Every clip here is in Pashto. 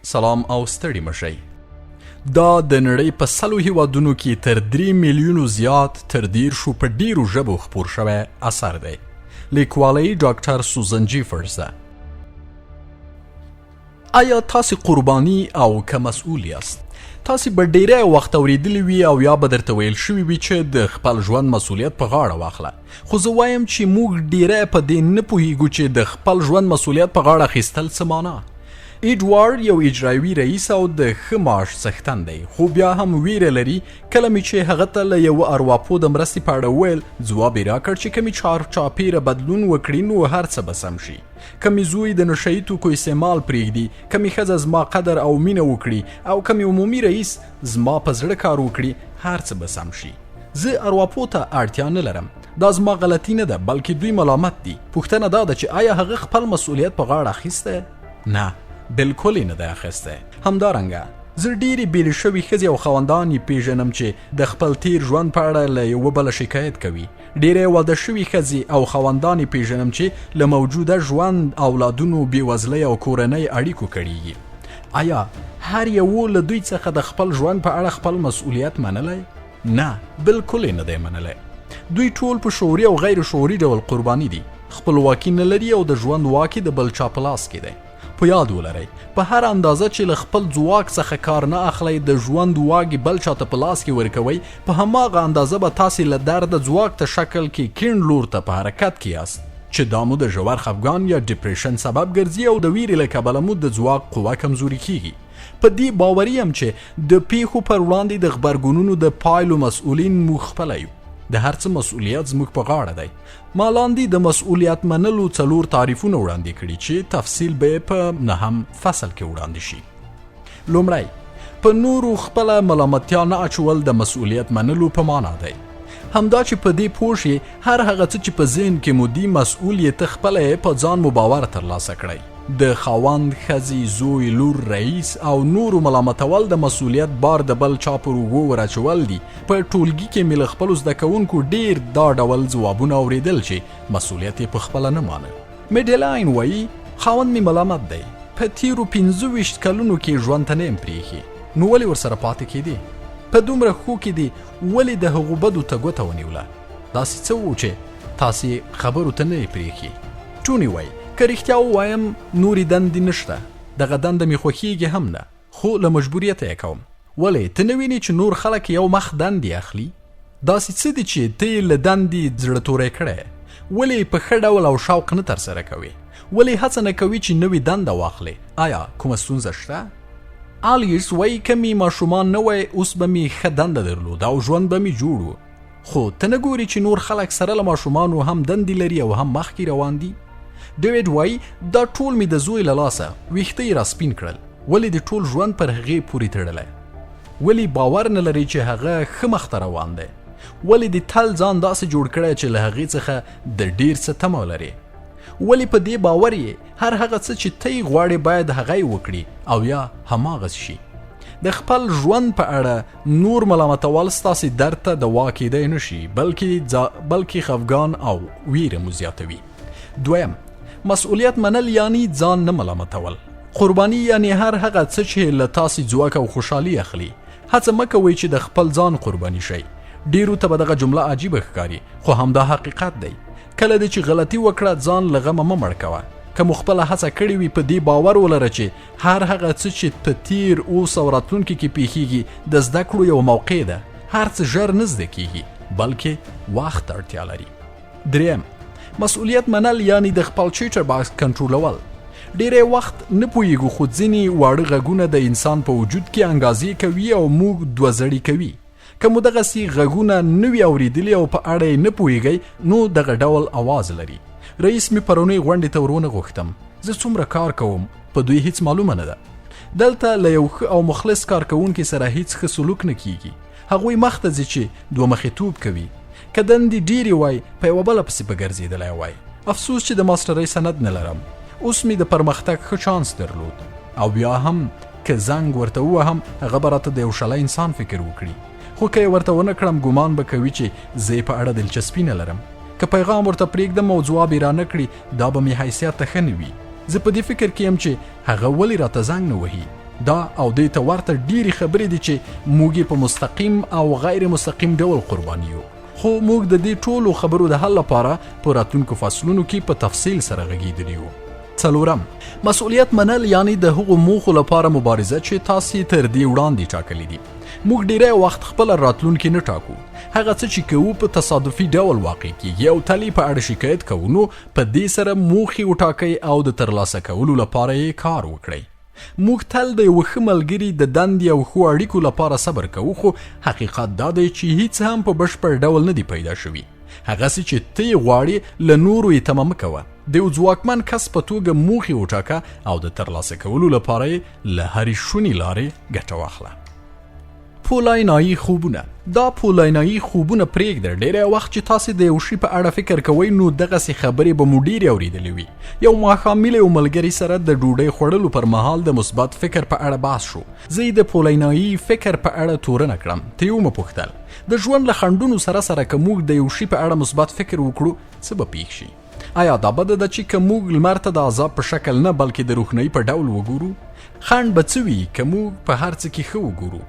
سلام او ستړي مشئ. دا د نړۍ په 100 هیوادونو کې تر 3 میلیونو زیات تر 10 په ډیرو ژبو خپور شوی اثر دی. لیکوالی ډاکټر سوزان جيفرز ده. آیا تاسو قرباني او که مسؤول یاست؟ تاسو به ډیره وخت اوریدلی وي او یا به درته ویل شوي وي چې د خپل ژوند مسؤلیت په غاړه واخله. خو زه وایم چې موږ ډیره په دې نه پوهیږو چې د خپل ژوند مسؤلیت په غاړه اخیستل څه معنا. ایډوارډ یو اجرایوي رئیس او د ښه معاش څښتن دی، خو بیا هم ویره لري کله مې چې هغه ته له یوه ارواپوه د مرستې په اړه وویل، ځواب یې راکړ چې که مې چارچاپېره بدلون وکړي نو هر څه به سم شي. که مې زوی د نشهیي توکو استعمال پرېږدي، که مې ښځه زما قدر او مینه وکړي، او که مې عمومي رئیس زما په زړه کار وکړي، هر څه به سم شي. زه ارواپوه ته اړتیا نه لرم. دا زما غلطي نه ده بلکې دوی ملامت دي. پوښتنه دا ده چې آیا هغه خپل مسؤلیت په غاړه اخیستی؟ نه، بالکل یې نه دی اخیستی. همدارنګه زه ډېرې بېلې شوي ښځې او خاوندان یې پیژنم چې د خپل تیر ژوند په اړه له یوه بله شکایت کوي. ډېرې واده شوي ښځې او خاوندان یې پیژنم چې له موجوده ژوند، اولادونو، بېوزلۍ او کورنۍ اړیکو کړېږي. آیا هر یو له دوی څخه د خپل ژوند په اړه خپل مسؤلیت منلی؟ نه، بالکل یې نه دی منلی. دوی ټول په شعوري او غیر شعوري ډول قرباني دي. خپلواکي نه لري او د ژوند واک یې د بل چا په لاس کې دی. په یاد ولرئ، په هر اندازه چې له خپل ځواک څخه کار نه اخلئ د ژوند واګې بل چاته په لاس کې ورکوئ، په هماغه اندازه به تاسې له درده ځواک ته شکل کې کیڼ لور ته په حرکت کې یاست، چې دا مو د ژور خفګان یا ډپریشن سبب ګرځي او د ویرې له کبله مو د ځواک قوه کمزوري کیږي. په دې باوري یم چې د پیښو پر وړاندې د غبرګونونو د پایلو مسؤلین موږ خپله یو. د هر څه مسؤلیت زموږ په غاړه دی. ما لاندې د مسؤلیت منلو 4 تعریفونه وړاندې کړي چې تفصیل به په 9م فصل کې وړاندې شي. لومړی، په نورو خپله ملامتیا نه اچول د مسؤلیت منلو په معنا دی. همدا چې په دې پوه شئ هر هغه څه چې په ذهن کې مو دي مسؤل یې ته خپله په ځان مو باور ترلاسه کړئ. د خاوند، ښځې، زوی، لور، رئیس او نورو ملامتول د مسؤلیت بار د بل چا پر اوږو ورچول دي. په ټولګي کې مې له خپلو زده کوونکو ډېر دا ډول ځوابونه اورېدل چې مسؤلیت یې په خپله نه مانه. میډلاین وایي خاوند مې ملامت دی، په تیرو 25 کلونو کې ژوند ته نه یم پرېښي، نو ولې ورسره پاتې کېدې؟ په دومره ښو کې دې ولې د هغو بدو ته ګوته ونیوله؟ داسې څه و چې تاسې خبرو ته نه یې پرېښي؟ ټوني وایي که رښتیا ووایم نورې دندې نشته، دغه دنده مې خوښیږي هم نه، خو له مجبوریته یې کوم. ولې ته نه وینې چې نور خلک یو مخ دندې اخلي؟ داسې څه دي چې ته یې له دندې زړه توری کړی؟ ولې په ښه ډول او شوق نه ترسره کوې؟ ولې هڅه نه کوي چې نوې دنده واخلې؟ آیا کومه ستونزه شته؟ آلیس وایي که مې ماشومان نه وای اوس به مې ښه دنده درلود او ژوند به مې جوړ و. خو ته نه ګورې چې نور خلک سره له ماشومانو هم دندې لري او هم مخکې روان دي؟ ډیویډ وایي دا ټول مې د زوی له لاسه ویښته یې راسپین کړل. ولې د ټول ژوند پر هغې پورې تړلی؟ ولې باور نه لري چې هغه ښه مخ ته روان دی؟ ولې د تل ځان داسې جوړ کړی چې له هغې څخه د ډیر څه تمه لري؟ ولې په دې باور یې هر هغه څه چې ته یې غواړې باید هغه یې وکړي او یا هماغسې شي؟ د خپل ژوند په اړه نور ملامتول ستاسې درد ته دوا کیدی نه شي بلکې خفګان او ویره مو زیاتوي. دویم، مسؤلیت منل یعنی ځان نه ملامتول. قربانی یعنی هر هغه څه چې له تاسې ځواک او خوشحالي اخلي. هڅه مه کوئ چې د خپل ځان قرباني شئ. ډیرو ته به دغه جمله عجیبه ښکاري، خو همدا حقیقت دی. کله دې چې غلطي وکړه ځان له غمه مه مړ کوه. که مو خپله هڅه کړې وي په دې باور ولره چې هر هغه څه چې په تیر، اوس او راتلونکي کې پیښیږي د زده کړو یو موقع ده. هر څه ژر نه زده کیږي بلکې وخت ته اړتیا لري. درېیم، مسؤلیت منل یعنی د خپل چیټر باکس کنټرولول. ډیری وخت نه پوهیږو خو ځینې واړه غږونه د انسان په وجود کې انګازې کوي او موږ دوزړي کوي. که مو دغسې غږونه نه وي اورېدلي او په اړه یې نه پوهیږئ نو دغه ډول اواز لري. رئیس مې پرونۍ غونډې ته ورونه غوښتم. زه څومره کار کوم په دوی هیڅ معلومه نه ده. دلته له یو ښه او مخلص کارکوونکي سره هیڅ ښه سلوک نه کیږي. هغوی مخ ته ځي چې دوه مخیتوب کوي. که دندې ډیرې وای په یوه بله پسې به ګرځېدلی وای. افسوس چې د ماسټرۍ سند نه لرم. اوس مې د پرمختګ ښه چانس درلود او بیا هم که زنګ ورته ووهم هغه به راته د یو شلی انسان فکر وکړي. خو که یې ورته ونه کړم ګمان به کوي چې زه یې په اړه دلچسپي نه لرم. که پیغام ورته پرېږدم او ځواب یې رانه کړي دا به مې حیثیت ته ښه نه وي. زه په دې فکر کې یم چې هغه ولې راته زنګ نه وهي. دا او دې ته ورته ډېرې خبرې دي چې موږ په مستقیم او غیر مستقیم ډول قربانیو، خو موږ د دې ټولو خبرو د حل لپاره په راتلونکو فصلونو کې په تفصیل سره غږېدلي یو. څلورم، مسؤلیت منل، یعنی د هغو موخو لپاره مبارزه چې تاسې تر دې وړاندې ټاکلي دي. موږ ډیری وخت خپل راتلونکي نه ټاکو. هغه څه چې کوو په تصادفي ډول واقع کیږي او تل په اړه شکایت کوو، نو په دې سره موخې وټاکئ او د ترلاسه کولو لپاره یې کار وکړئ. موږ تل د یو ښه ملګري د دندې او ښو اړیکو لپاره صبر کوو، خو حقیقت دا دی چې هیڅ هم په بشپړ ډول نه دی پیدا شوي. هغسې چې ته یې غواړې له نورو یې تمه مه کوه. د یو ځواکمن کس په توګه موخې وټاکه او د ترلاسه کولو لپاره یې له هرې شونې لارې ګټه واخله. پولاینایي خوبونه. دا پولاینایي خوبونه پرېږده. ډېری وخت چې تاسې د یو شي په اړه فکر کوئ، نو دغسې خبرې به مو ډېرې اورېدلې وي. یو ماښام مې له یو ملګري سره د ډوډۍ خوړلو پر مهال د مثبت فکر په اړه بحث شو. زه یې د پولاینایي فکر په اړه تورنه کړم. ته یې وپوښتل، د ژوند له خنډونو سره سره که موږ د یو شي په اړه مثبت فکر وکړو، څه به پېښ شي؟ آیا دا بده ده چې که موږ لمر ته د عذاب په شکل نه بلکې د روښنایي په ډول وګورو؟ خنډ به څه وي که موږ په هر څه کې ښه وګورو؟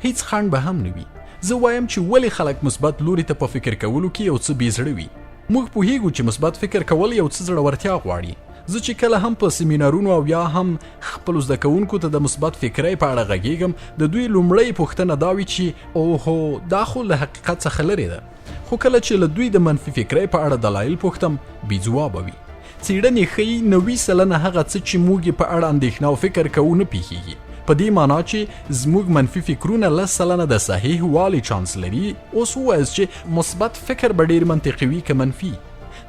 هیڅ خنډ به هم نه وي. زه وایم چې ولې خلک مثبت لوري ته په فکر کولو کې یو څه بې زړه وي. موږ پوهیږو چې مثبت فکر کول یو څه زړورتیا غواړي. زه چې کله هم په سیمینارونو او یا هم خپلو زده کوونکو ته د مثبت فکرۍ په اړه غږیږم، د دوی لومړۍ پوښتنه دا وي چې اوهو دا خو له حقیقت څخه لرې ده. خو کله چې له دوی د منفي فکرۍ په اړه دلایل پوښتم، بې ځوابه وي. څېړنې ښیي 90% هغه څه چې موږ په اړه اندېښنه او فکر کوو نه پېښیږي. په دې معنا چې زموږ منفي فکرونه 10% د صحیح والي چانس لري. اوس ووایاست چې مثبت فکر به ډېر منطقي وي که منفي.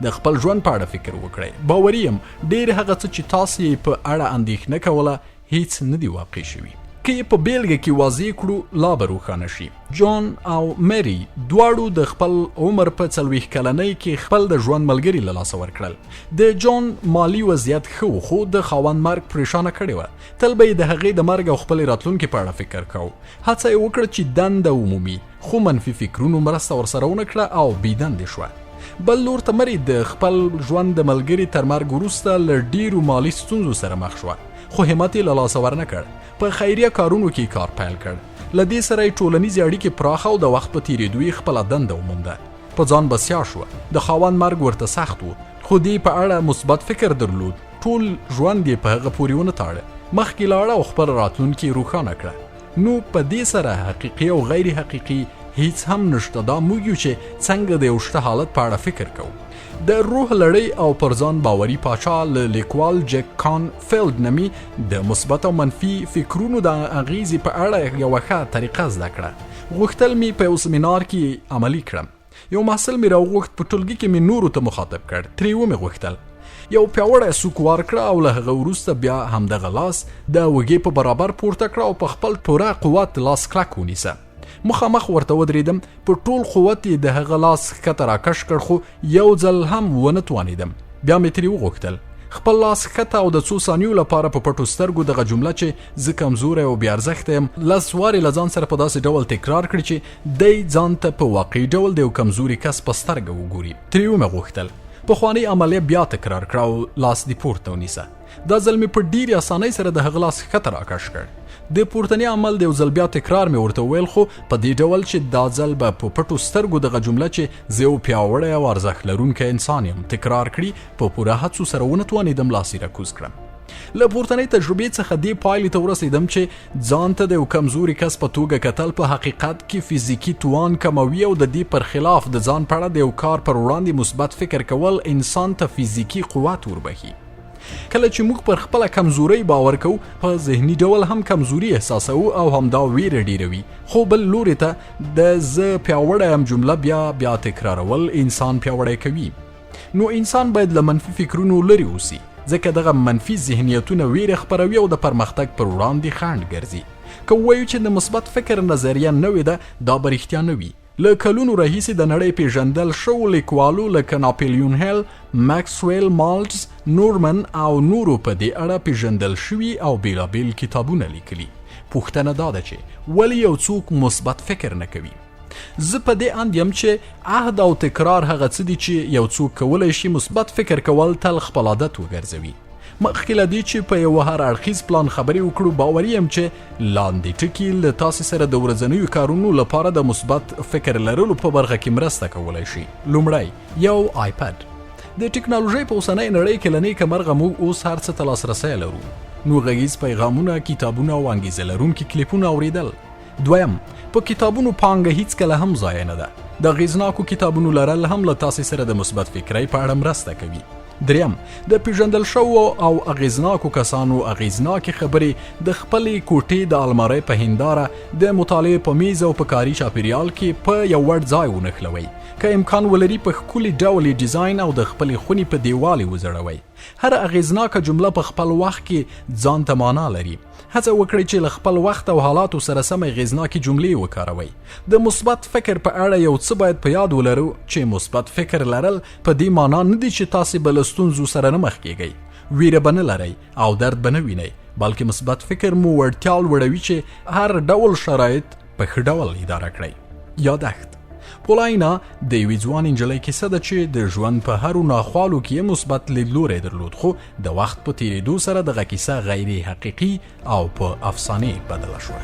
د خپل ژوند په اړه فکر وکړئ. باوري یم ډېر هغه څه چې تاسو یې په اړه اندېښنه کوله هیڅ نه دي واقع شوي. که یې په بیلګه کې واضح کړو، لا به روښانه شي. جان او مری دواړو د خپل عمر په 40 کلنۍ کې خپل د ژوند ملګري له لاسه ورکړل. د جان مالی وضعیت ښه و، خو د خاوند مرګ پریشانه کړې وه. تل به یې د هغې د مرګ او خپلې راتلونکي په اړه فکر کوو. هڅه یې وکړه چې دنده ومومي، خو منفي فکرونو مرسته ورسره ونه کړه او بې دندې شوه. بل لور ته مری د خپل ژوند د ملګري تر مرګ وروسته له ډېرو مالي ستونزو سره مخ شوه، خو همت یې له لاسه ورنه کړ. په خیریه کارونو کې کار پیل کړ. له دې سره یې ټولنیزې اړیکې پراخه او د وخت په تېرېدو یې خپله دنده ومونده. په ځان بسیا شوه. د خاوند مرګ ورته سخت و، خو دې په اړه مثبت فکر درلود. ټول ژوند یې په هغه پورې ونه تاړه. مخکې لاړه او خپل راتلونکي روښانه کړه. نو په دې سره حقیقي او غیر حقیقي هیڅ هم نشته. دا موږ یو چې څنګه د یو شته حالت په اړه فکر کوو. د روح لړۍ او پر ځان باوري پاچا له لیکوال جک کانفیلد نمی د مثبت او منفي فکرونو د اغیزې په اړه یوه ښه طریقه زده کړه. غوښتل مې په یو سیمینار کې عملي کړم. یو محصل مې راوغوښت، په ټولګي کې مې نورو ته مخاطب کړ. ترې ومې غوښتل یو پیاوړی سوک ورکړه او له هغه وروسته بیا همدغه لاس د وږې په برابر پورته کړه او په خپل پوره قوت لاس کلک ونیسه. مخامخ ورته ودرېدم. په ټول قوت یې د هغه لاس ښکته راکش کړ، خو یو ځل هم ونه توانېدم. بیا مې ترې وغوښتل خپل لاس ښکته او د څو ثانیو لپاره په پټو سترګو دغه جمله چې زه کمزوری او بې ارزښته یم 10 وارې له ځان سره په داسې ډول تکرار کړي چې دی ځان ته په واقعي ډول د یو کمزوري کس په سترګه وګوري. ترې ومې غوښتل پخوانۍ عملیه بیا تکرار کړه او لاس دې پورته ونیسه. دا ځل مې په ډېرې اسانۍ سره د هغه لاس ښکته راکش کړ. د پورتنی عمل د یو ځل بیا تکرار مې ورته وویل، خو په دې ډول چې دا ځل به په پټو سترګو دغه جمله چې زه یو پیاوړی او ارزښت لرونکی انسان یم تکرار کړي. په پوره هڅو سره ونه توانېدم لاس یې راکوز کړم. له پورتنۍ تجربې څخه دې پایلې ته ورسېدم چې ځان ته د یو کمزوري کس په توګه کتل په حقیقت کې فزیکي توان کموي او د دې پر خلاف د ځان په اړه د یو کار پر وړاندې مثبت فکر کول انسان ته فزیکي قوت وربخي. کله چې موږ پر خپله کمزورۍ باور کوو، په ذهني ډول هم کمزوري احساسوو او همدا ویره ډیروي. خو بل لوري ته د زه پیاوړی یم جمله بیا بیا تکرارول انسان پیاوړی کوي. نو انسان باید له منفي فکرونو لرې اوسي، ځکه دغه منفي ذهنیتونه ویره خپروي او د پرمختګ پر وړاندې خنډ ګرځي. که ووایو چې د مثبت فکر نظریه نوې ده، دا به رښتیا نه وي. له کلونو راهیسې د نړۍ پیژندل شوو لیکوالو لکه ناپلیون هیل، ماکسویل مالټز، نورمن او نورو په دې اړه پیژندل شوي او بیلابیل کتابونه لیکلي. پوښتنه دا ده چې ولې یو څوک مثبت فکر نه کوي؟ زه په دې اند یم چې عهد او تکرار هغه څه دي چې یو څوک کولی شي مثبت فکر کول تل خپل عادت وګرځوي. مخکې له دې چې په یوه هر اړخیز پلان خبرې وکړو، باوري یم چې لاندې ټکي له تاسې سره د ورځنیو کارونو لپاره د مثبت فکر لرلو په برخه کې مرسته کولی شي. لومړی، یو آیپډ. د ټکنالوژۍ په اوسنۍ نړۍ کې له نیکه مرغه موږ اوس هر څه ته لاسرسی لرو، نو غږیز پیغامونه، کتابونه او انګیزه لرونکي کلیپونه اوریدل. دویم، په کتابونو پانګه هیڅکله هم ضایع نه ده. د اغیزناکو کتابونو لرل هم له تاسې سره د مثبت فکرۍ په اړه مرسته کوي. دریم، د پیژندل شوو او اغیزناکو کسانو اغیزناکې خبرې د خپلې کوټې د المارۍ په هنداره د مطالعې په میز او په کاري چاپیریال کې په یو وړ ځای ونښلوئ. که امکان ولري په ښکلي ډول یې ډیزاین او د خپلې خونې په دیوال یې وځړوئ. هر اغیزناکه جمله په خپل وخت کې ځان ته معنا لري. هڅه وکړئ چې له خپل وخت او حالاتو سره سم اغیزناکې جملې وکاروئ. د مثبت فکر په اړه یو څه باید په یاد ولرو چې مثبت فکر لرل په دې معنا نه دي چې تاسې به له ستونزو سره نه مخ کیږئ، ویره به نه لرئ او درد به نه وینئ، بلکې مثبت فکر مو وړتیا لوړوي چې هر ډول شرایط په ښه ډول اداره کړئ. یادښت: پولاینا د یوې ځوان نجلۍ کیسه ده چې د ژوند په هرو ناخوالو کې یې مثبت لیدلوری درلود، خو د وخت په تیریدو سره دغه کیسه غیر حقیقي او په افسانې بدله شوه.